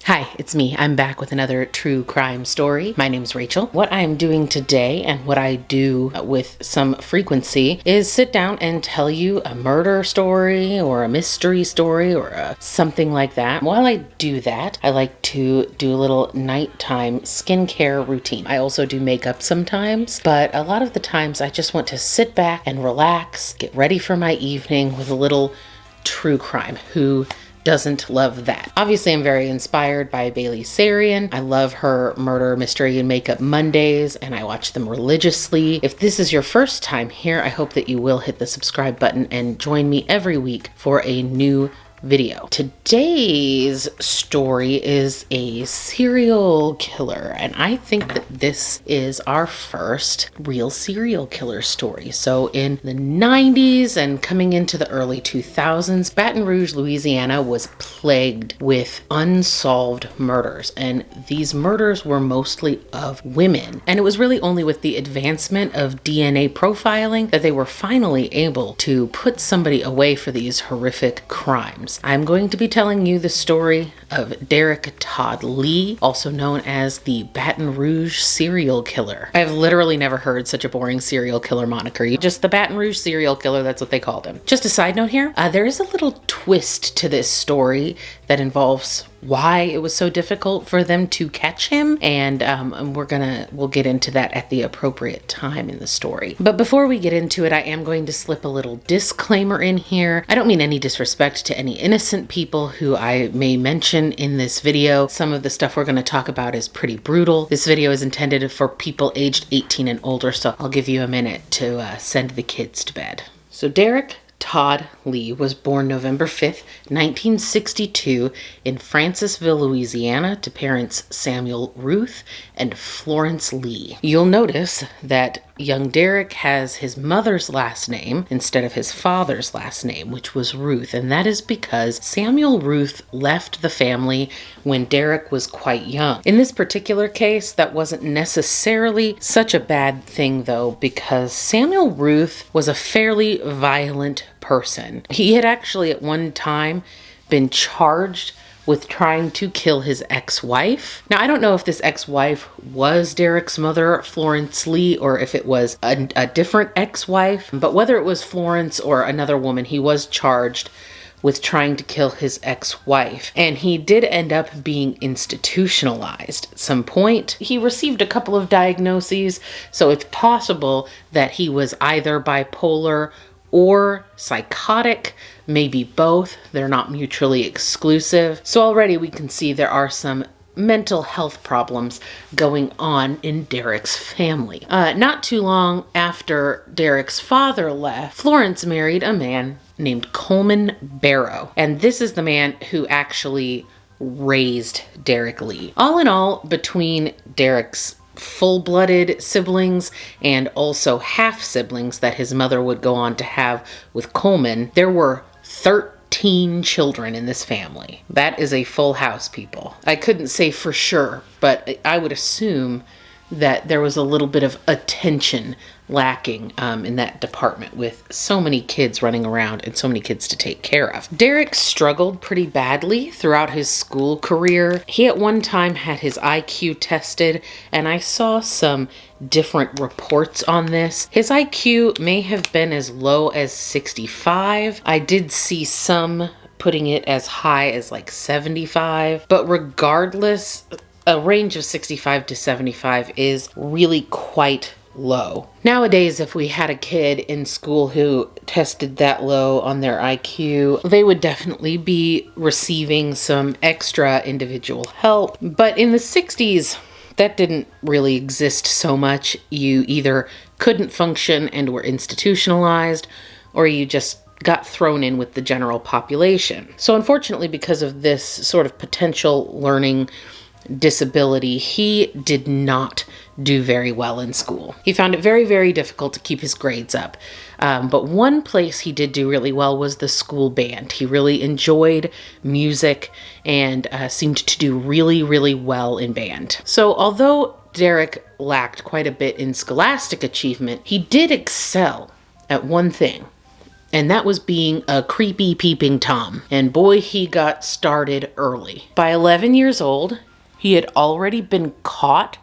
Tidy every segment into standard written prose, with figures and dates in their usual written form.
Hi, it's me. I'm back with another true crime story. My name's Rachel. What I'm doing today and what I do with some frequency is sit down and tell you a murder story or a mystery story or something like that. While I do that, I like to do a little nighttime skincare routine. I also do makeup sometimes, but a lot of the times I just want to sit back and relax, get ready for my evening with a little true crime. Who doesn't love that? Obviously, I'm very inspired by Bailey Sarian. I love her murder, mystery, and makeup Mondays, and I watch them religiously. If this is your first time here, I hope that you will hit the subscribe button and join me every week for a new video. Today's story is a serial killer, and I think that this is our first real serial killer story. So in the 90s and coming into the early 2000s, Baton Rouge, Louisiana was plagued with unsolved murders, and these murders were mostly of women. And it was really only with the advancement of DNA profiling that they were finally able to put somebody away for these horrific crimes. I'm going to be telling you the story of Derrick Todd Lee, also known as the Baton Rouge Serial Killer. I've literally never heard such a boring serial killer moniker. Just the Baton Rouge Serial Killer, that's what they called him. Just a side note here, there is a little twist to this story that involves why it was so difficult for them to catch him, and we'll get into that at the appropriate time in the story. But before we get into it, I am going to slip a little disclaimer in here. I don't mean any disrespect to any innocent people who I may mention in this video. Some of the stuff we're going to talk about is pretty brutal. This video is intended for people aged 18 and older, so I'll give you a minute to send the kids to bed. So Derrick Todd Lee was born November 5th, 1962 in Francisville, Louisiana to parents Samuel Ruth and Florence Lee. You'll notice that young Derrick has his mother's last name instead of his father's last name, which was Ruth, and that is because Samuel Ruth left the family when Derrick was quite young. In this particular case, that wasn't necessarily such a bad thing though, because Samuel Ruth was a fairly violent person. He had actually at one time been charged with trying to kill his ex-wife. Now, I don't know if this ex-wife was Derrick's mother, Florence Lee, or if it was a different ex-wife, but whether it was Florence or another woman, he was charged with trying to kill his ex-wife. And he did end up being institutionalized at some point. He received a couple of diagnoses, so it's possible that he was either bipolar or psychotic, maybe both. They're not mutually exclusive. So already we can see there are some mental health problems going on in Derrick's family. Not too long after Derrick's father left, Florence married a man named Coleman Barrow. And this is the man who actually raised Derrick Lee. All in all, between Derrick's full-blooded siblings and also half-siblings that his mother would go on to have with Coleman, there were 13 children in this family. That is a full house, people. I couldn't say for sure, but I would assume that there was a little bit of attention lacking in that department with so many kids running around and so many kids to take care of. Derrick struggled pretty badly throughout his school career. He at one time had his IQ tested, and I saw some different reports on this. His IQ may have been as low as 65. I did see some putting it as high as like 75, but regardless, a range of 65 to 75 is really quite low. Nowadays, if we had a kid in school who tested that low on their IQ, they would definitely be receiving some extra individual help. But in the 60s, that didn't really exist so much. You either couldn't function and were institutionalized, or you just got thrown in with the general population. So unfortunately, because of this sort of potential learning disability, he did not do very well in school. He found it very, very difficult to keep his grades up. But one place he did do really well was the school band. He really enjoyed music and seemed to do really, really well in band. So although Derrick lacked quite a bit in scholastic achievement, he did excel at one thing, and that was being a creepy peeping Tom. And boy, he got started early. By 11 years old, he had already been caught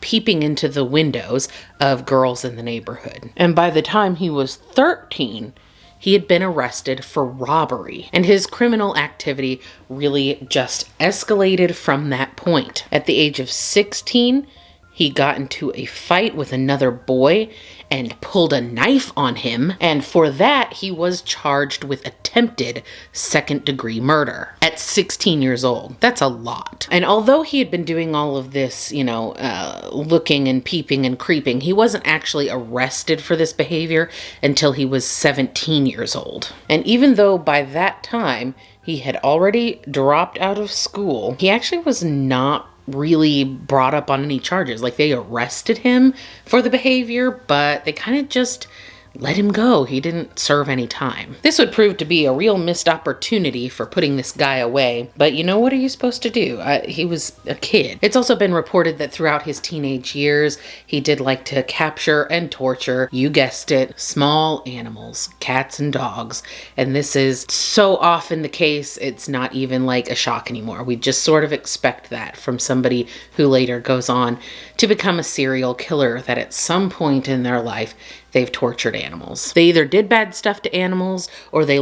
peeping into the windows of girls in the neighborhood. And by the time he was 13, he had been arrested for robbery, and his criminal activity really just escalated from that point. At the age of 16, he got into a fight with another boy and pulled a knife on him, and for that he was charged with attempted second-degree murder at 16 years old. That's a lot. And although he had been doing all of this, looking and peeping and creeping, he wasn't actually arrested for this behavior until he was 17 years old. And even though by that time he had already dropped out of school, he actually was not really brought up on any charges. Like, they arrested him for the behavior, but they kind of just let him go. He didn't serve any time. This would prove to be a real missed opportunity for putting this guy away, but what are you supposed to do? He was a kid. It's also been reported that throughout his teenage years, he did like to capture and torture, you guessed it, small animals, cats and dogs. And this is so often the case, it's not even like a shock anymore. We just sort of expect that from somebody who later goes on to become a serial killer, that at some point in their life, they've tortured animals. They either did bad stuff to animals, or they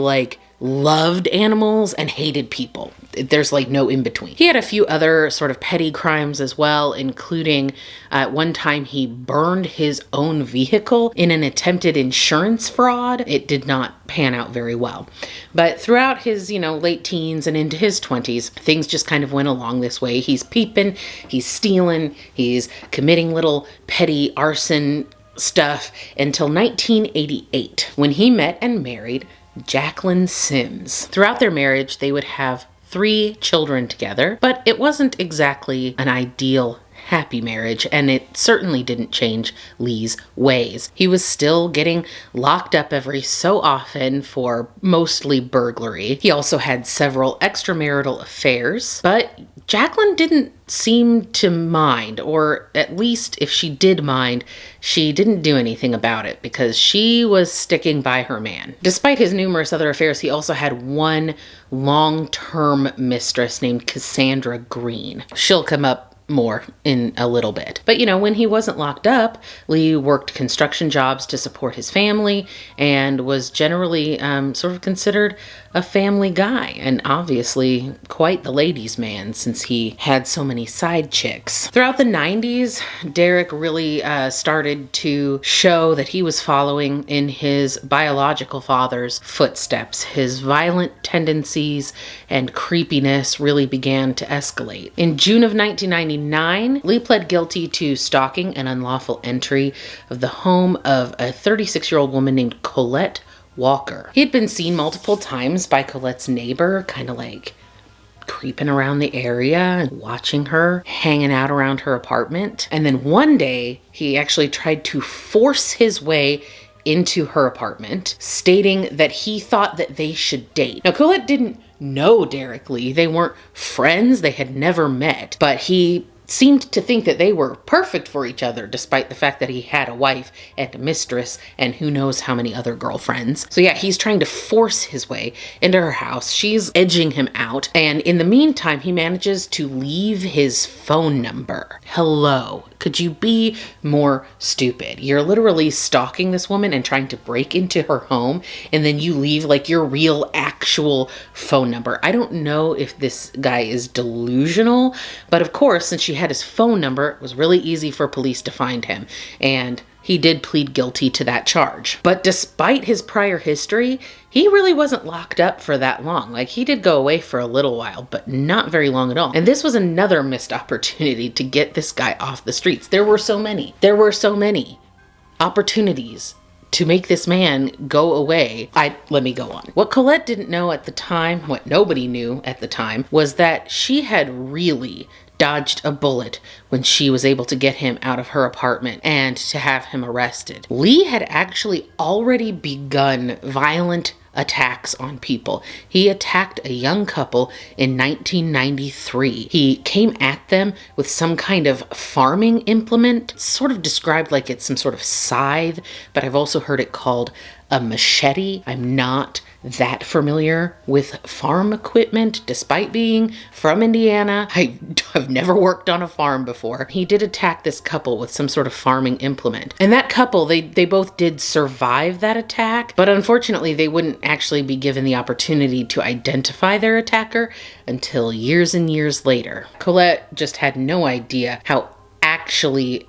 loved animals and hated people. There's no in between. He had a few other sort of petty crimes as well, including one time he burned his own vehicle in an attempted insurance fraud. It did not pan out very well. But throughout his, late teens and into his 20s, things just kind of went along this way. He's peeping, he's stealing, he's committing little petty arson stuff until 1988, when he met and married Jacqueline Sims. Throughout their marriage, they would have 3 children together, but it wasn't exactly an ideal happy marriage, and it certainly didn't change Lee's ways. He was still getting locked up every so often for mostly burglary. He also had several extramarital affairs, but Jacqueline didn't seem to mind, or at least if she did mind, she didn't do anything about it because she was sticking by her man. Despite his numerous other affairs, he also had one long-term mistress named Cassandra Green. She'll come up more in a little bit. But when he wasn't locked up, Lee worked construction jobs to support his family and was generally sort of considered a family guy, and obviously quite the ladies' man since he had so many side chicks. Throughout the 90s, Derrick really started to show that he was following in his biological father's footsteps. His violent tendencies and creepiness really began to escalate. In June of 1999, Lee pled guilty to stalking and unlawful entry of the home of a 36-year-old woman named Colette Walker. He had been seen multiple times by Colette's neighbor, kind of creeping around the area and watching her, hanging out around her apartment. And then one day, he actually tried to force his way into her apartment, stating that he thought that they should date. Now, Colette didn't know Derrick Lee. They weren't friends. They had never met, but he seemed to think that they were perfect for each other, despite the fact that he had a wife and a mistress and who knows how many other girlfriends. So yeah, he's trying to force his way into her house. She's edging him out, and in the meantime, he manages to leave his phone number. Hello. Could you be more stupid? You're literally stalking this woman and trying to break into her home, and then you leave your real actual phone number. I don't know if this guy is delusional, but of course, since she had his phone number, it was really easy for police to find him, and he did plead guilty to that charge. But despite his prior history, he really wasn't locked up for that long. He did go away for a little while, but not very long at all. And this was another missed opportunity to get this guy off the streets. There were so many opportunities to make this man go away. Let me go on. What Colette didn't know at the time, what nobody knew at the time, was that she had really dodged a bullet when she was able to get him out of her apartment and to have him arrested. Lee had actually already begun violent attacks on people. He attacked a young couple in 1993. He came at them with some kind of farming implement. It's sort of described like it's some sort of scythe, but I've also heard it called a machete. I'm not that familiar with farm equipment, despite being from Indiana. I have never worked on a farm before. He did attack this couple with some sort of farming implement. And that couple, they both did survive that attack, but unfortunately they wouldn't actually be given the opportunity to identify their attacker until years and years later. Colette just had no idea how actually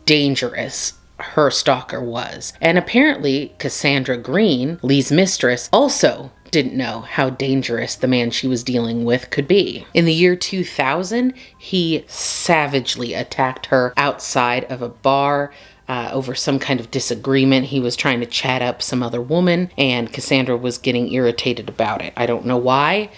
dangerous her stalker was. And apparently Cassandra Green, Lee's mistress, also didn't know how dangerous the man she was dealing with could be. In the year 2000, he savagely attacked her outside of a bar over some kind of disagreement. He was trying to chat up some other woman, and Cassandra was getting irritated about it. I don't know why,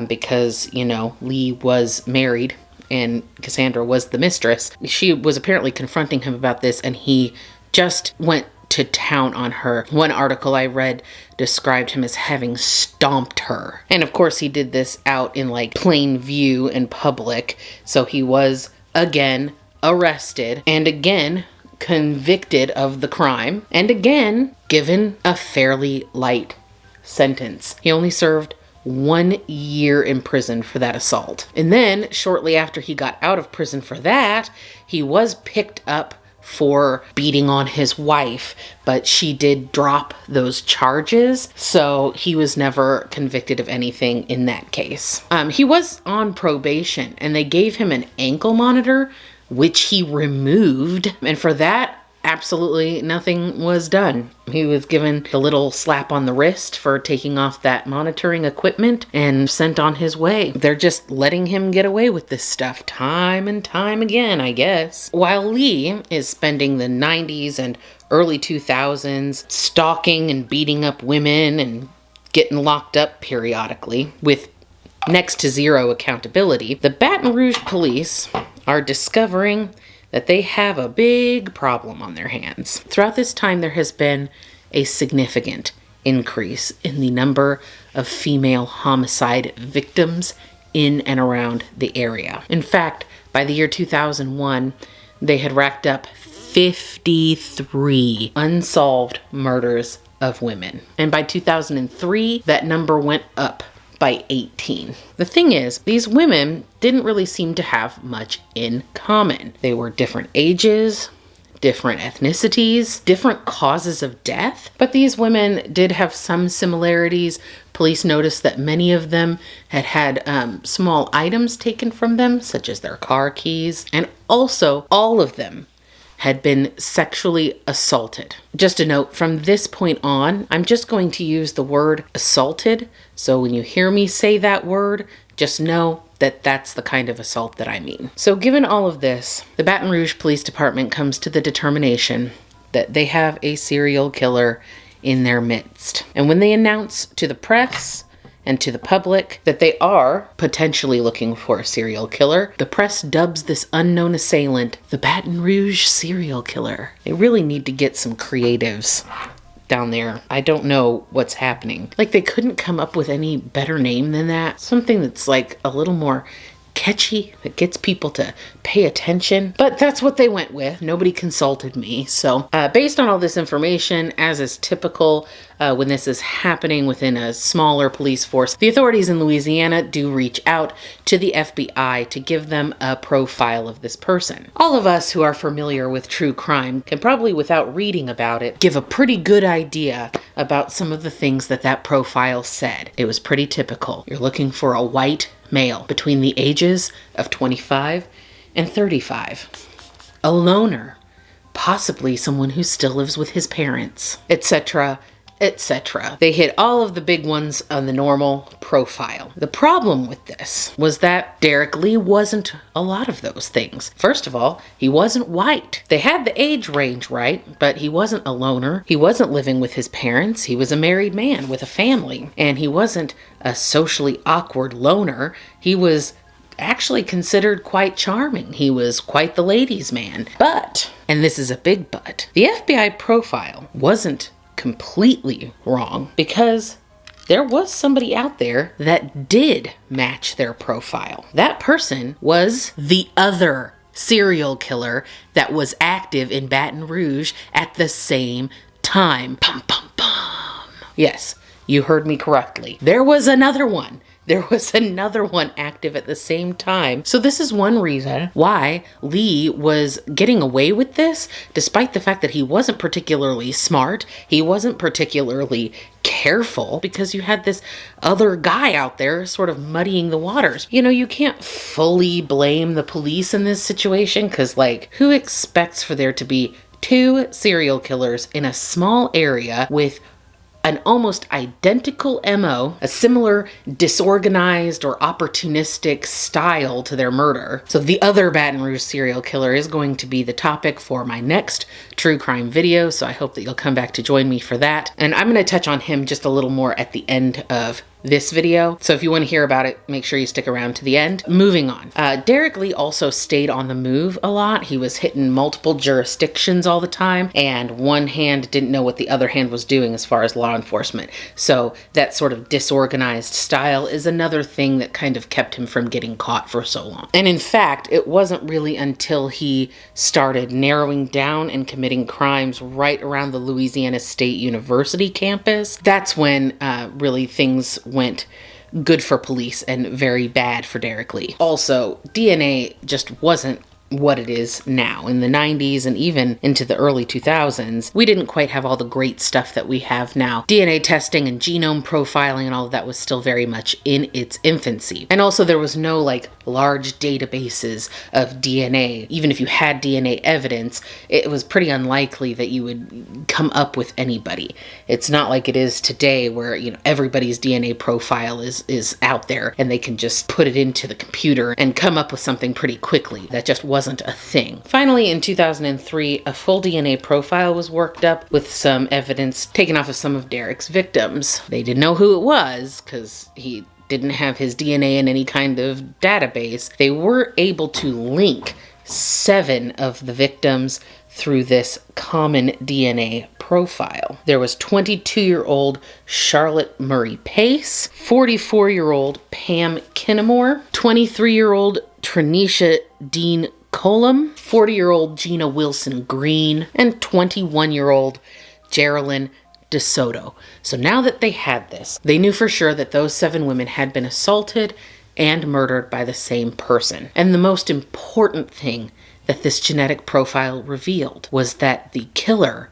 because, Lee was married and Cassandra was the mistress. She was apparently confronting him about this, and he just went to town on her. One article I read described him as having stomped her. And of course he did this out in plain view in public. So he was again arrested and again convicted of the crime and again given a fairly light sentence. He only served 1 year in prison for that assault. And then shortly after he got out of prison for that, he was picked up for beating on his wife, but she did drop those charges, so he was never convicted of anything in that case. He was on probation, and they gave him an ankle monitor, which he removed, and for that, absolutely nothing was done. He was given the little slap on the wrist for taking off that monitoring equipment and sent on his way. They're just letting him get away with this stuff time and time again, I guess. While Lee is spending the 90s and early 2000s stalking and beating up women and getting locked up periodically with next to zero accountability, the Baton Rouge police are discovering that they have a big problem on their hands. Throughout this time, there has been a significant increase in the number of female homicide victims in and around the area. In fact, by the year 2001, they had racked up 53 unsolved murders of women. And by 2003, that number went up by 18. The thing is, these women didn't really seem to have much in common. They were different ages, different ethnicities, different causes of death, but these women did have some similarities. Police noticed that many of them had small items taken from them, such as their car keys, and also all of them had been sexually assaulted. Just a note, from this point on, I'm just going to use the word assaulted. So when you hear me say that word, just know that that's the kind of assault that I mean. So given all of this, the Baton Rouge Police Department comes to the determination that they have a serial killer in their midst. And when they announce to the press and to the public that they are potentially looking for a serial killer, the press dubs this unknown assailant the Baton Rouge Serial Killer. They really need to get some creatives down there. I don't know what's happening. They couldn't come up with any better name than that. Something that's a little more catchy, that gets people to pay attention. But that's what they went with. Nobody consulted me. So based on all this information, as is typical when this is happening within a smaller police force, the authorities in Louisiana do reach out to the FBI to give them a profile of this person. All of us who are familiar with true crime can probably, without reading about it, give a pretty good idea about some of the things that profile said. It was pretty typical. You're looking for a white male between the ages of 25 and 35. A loner, possibly someone who still lives with his parents, etc., etc. They hit all of the big ones on the normal profile. The problem with this was that Derrick Lee wasn't a lot of those things. First of all, he wasn't white. They had the age range right, but he wasn't a loner. He wasn't living with his parents. He was a married man with a family. And he wasn't a socially awkward loner. He was actually considered quite charming. He was quite the ladies' man. But, and this is a big but, the FBI profile wasn't completely wrong, because there was somebody out there that did match their profile. That person was the other serial killer that was active in Baton Rouge at the same time. Pum, pum, pum. Yes, you heard me correctly. There was another one. There was another one active at the same time. So this is one reason why Lee was getting away with this, despite the fact that he wasn't particularly smart. He wasn't particularly careful, because you had this other guy out there sort of muddying the waters. You know, you can't fully blame the police in this situation, because, like, who expects for there to be two serial killers in a small area with an almost identical MO, a similar disorganized or opportunistic style to their murder? So the other Baton Rouge serial killer is going to be the topic for my next true crime video, so I hope that you'll come back to join me for that. And I'm going to touch on him just a little more at the end of this video. So if you want to hear about it, make sure you stick around to the end. Moving on. Derrick Lee also stayed on the move a lot. He was hitting multiple jurisdictions all the time, and one hand didn't know what the other hand was doing as far as law enforcement. So that sort of disorganized style is another thing that kind of kept him from getting caught for so long. And in fact, it wasn't really until he started narrowing down and committing crimes right around the Louisiana State University campus, that's when really things went good for police and very bad for Derrick Lee. Also, DNA just wasn't what it is now. In the 90s and even into the early 2000s, we didn't quite have all the great stuff that we have now. DNA testing and genome profiling and all of that was still very much in its infancy. And also there was no like large databases of DNA. Even if you had DNA evidence, it was pretty unlikely that you would come up with anybody. It's not like it is today where, you know, everybody's DNA profile is out there and they can just put it into the computer and come up with something pretty quickly. That just wasn't a thing. Finally, in 2003, a full DNA profile was worked up with some evidence taken off of some of Derrick's victims. They didn't know who it was because he didn't have his DNA in any kind of database. They were able to link 7 of the victims through this common DNA profile. There was 22-year-old Charlotte Murray Pace, 44-year-old Pam Kinnamore, 23-year-old Trenisha Dean Colum, 40-year-old Gina Wilson Green, and 21-year-old Geraldine DeSoto. So now that they had this, they knew for sure that those 7 women had been assaulted and murdered by the same person. And the most important thing that this genetic profile revealed was that the killer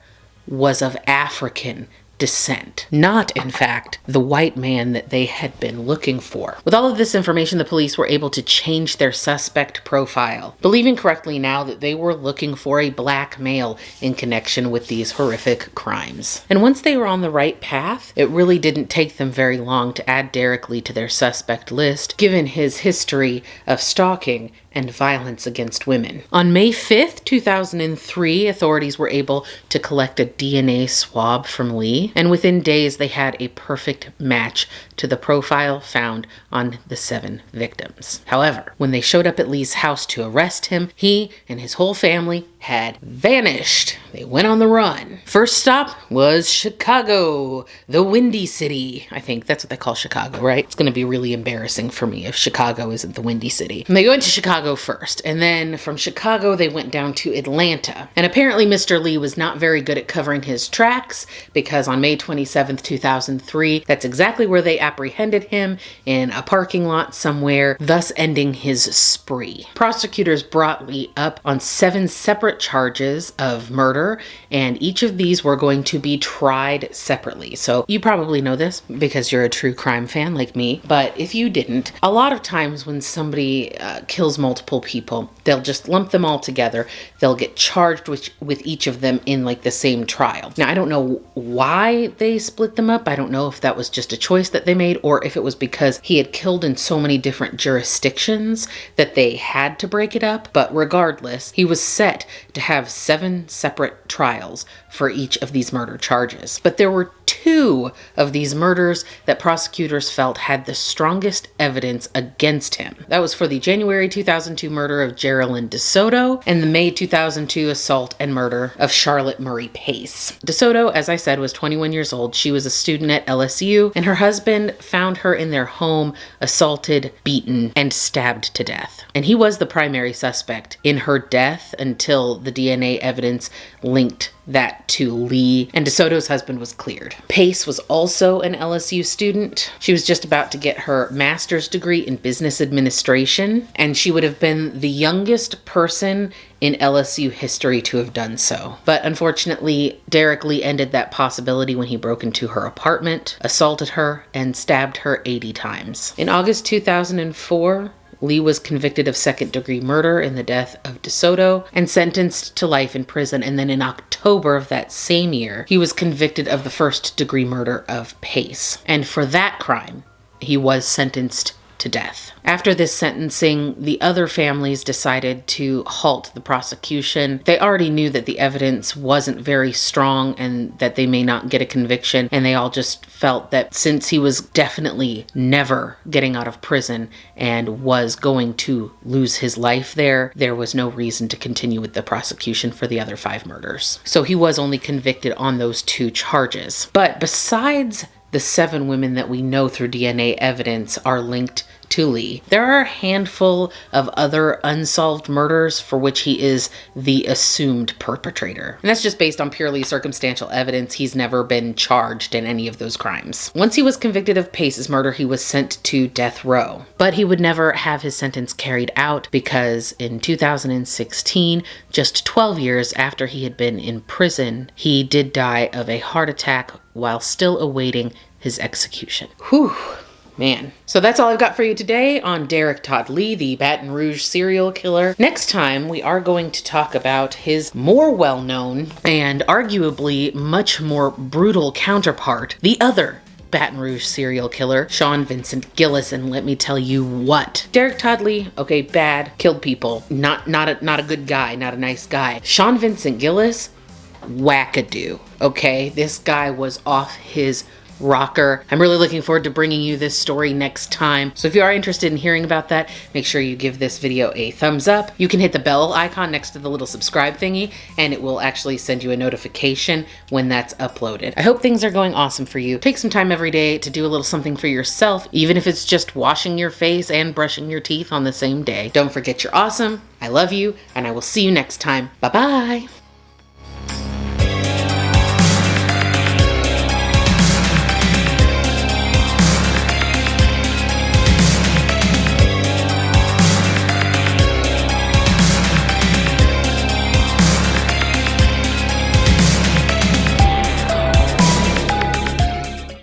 was of African descent, not, in fact, the white man that they had been looking for. With all of this information, the police were able to change their suspect profile, believing correctly now that they were looking for a black male in connection with these horrific crimes. And once they were on the right path, it really didn't take them very long to add Derrick Lee to their suspect list, given his history of stalking and violence against women. On May 5th, 2003, authorities were able to collect a DNA swab from Lee, and within days they had a perfect match to the profile found on the 7 victims. However, when they showed up at Lee's house to arrest him, he and his whole family had vanished. They went on the run. First stop was Chicago, the Windy City. I think that's what they call Chicago, right? It's going to be really embarrassing for me if Chicago isn't the Windy City. And they go into Chicago first, and then from Chicago they went down to Atlanta. And apparently Mr. Lee was not very good at covering his tracks, because on May 27th, 2003, that's exactly where they apprehended him, in a parking lot somewhere, thus ending his spree. Prosecutors brought Lee up on 7 separate charges of murder, and each of these were going to be tried separately. So you probably know this because you're a true crime fan like me, but if you didn't, a lot of times when somebody kills multiple people, they'll just lump them all together. They'll get charged with each of them in like the same trial. Now, I don't know why they split them up. I don't know if that was just a choice that they made, or if it was because he had killed in so many different jurisdictions that they had to break it up. But regardless, he was set to have 7 separate trials for each of these murder charges. But there were two of these murders that prosecutors felt had the strongest evidence against him. That was for the January 2002 murder of Geraldine DeSoto and the May 2002 assault and murder of Charlotte Murray Pace. DeSoto, as I said, was 21 years old. She was a student at LSU, and her husband found her in their home, assaulted, beaten, and stabbed to death. And he was the primary suspect in her death until the DNA evidence linked that to Lee, and DeSoto's husband was cleared. Pace was also an LSU student. She was just about to get her master's degree in business administration, and she would have been the youngest person in LSU history to have done so. But unfortunately, Derrick Lee ended that possibility when he broke into her apartment, assaulted her, and stabbed her 80 times. In August 2004, Lee was convicted of second-degree murder in the death of DeSoto and sentenced to life in prison. And then in October of that same year, he was convicted of the first-degree murder of Pace. And for that crime, he was sentenced to death. After this sentencing, the other families decided to halt the prosecution. They already knew that the evidence wasn't very strong and that they may not get a conviction, and they all just felt that since he was definitely never getting out of prison and was going to lose his life there was no reason to continue with the prosecution for the other 5 murders. So he was only convicted on those 2 charges. But besides the 7 women that we know through DNA evidence are linked to Lee, there are a handful of other unsolved murders for which he is the assumed perpetrator. And that's just based on purely circumstantial evidence. He's never been charged in any of those crimes. Once he was convicted of Pace's murder, he was sent to death row. But he would never have his sentence carried out because in 2016, just 12 years after he had been in prison, he did die of a heart attack while still awaiting his execution. Whew. Man. So that's all I've got for you today on Derrick Todd Lee, the Baton Rouge serial killer. Next time, we are going to talk about his more well-known and arguably much more brutal counterpart, the other Baton Rouge serial killer, Sean Vincent Gillis. And let me tell you what, Derrick Todd Lee, okay, bad, killed people, not a good guy, not a nice guy. Sean Vincent Gillis, wackadoo, okay? This guy was off his rocker. I'm really looking forward to bringing you this story next time. So if you are interested in hearing about that, make sure you give this video a thumbs up. You can hit the bell icon next to the little subscribe thingy, and it will actually send you a notification when that's uploaded. I hope things are going awesome for you. Take some time every day to do a little something for yourself, even if it's just washing your face and brushing your teeth on the same day. Don't forget you're awesome. I love you, and I will see you next time. Bye-bye.